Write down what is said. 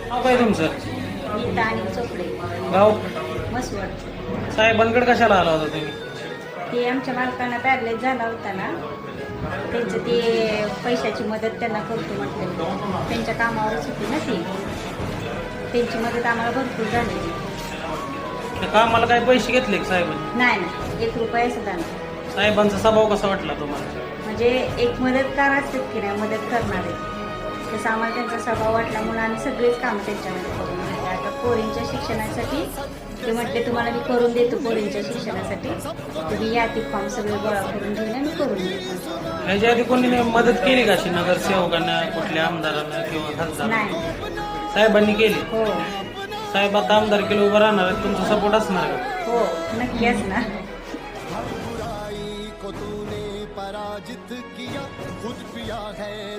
नाव काय तुमचं? नीता आणि चोपडे, गाव? मसवड. साहेबांकडे कशाला आला होता तुम्ही? ते आमच्या मालकांना पॅरलाइज झाला होता ना, त्यांचं ते पैशाची मदत त्यांना करतो म्हटलं. त्यांच्या कामावरच होती ना ती, त्यांची मदत आम्हाला भरपूर झालेली. त्या कामाला काय पैसे घेतले का साहेबांनी? नाही ना, 1 रुपया सुद्धा नाही. साहेबांचा स्वभाव कसा वाटला तुम्हाला? म्हणजे एक मदतगार असतात की नाही, मदत करणारे, तसं आम्हाला त्यांचा स्वभाव वाटला म्हणून आम्ही सगळेच कामं त्यांच्यामध्ये करून घेतले. आता पोरींच्या शिक्षणासाठी ते म्हटले तुम्हाला मी करून देतो, पोरींच्या शिक्षणासाठी तुम्ही या ती फॉर्म सगळे गोळा करून घेऊन आम्ही करून देतो. ह्याच्या आधी कोणी मदत केली का अशी नगरसेवकांना, कुठल्या आमदारांना किंवा खासदार? नाही. साहेबांनी केली. हो साहेब आता आमदारकीला उभं राहणार आहेत, तुमचा सपोर्ट असणार का? हो, नक्की असणार. को तूने पराजित किया, खुद पिया है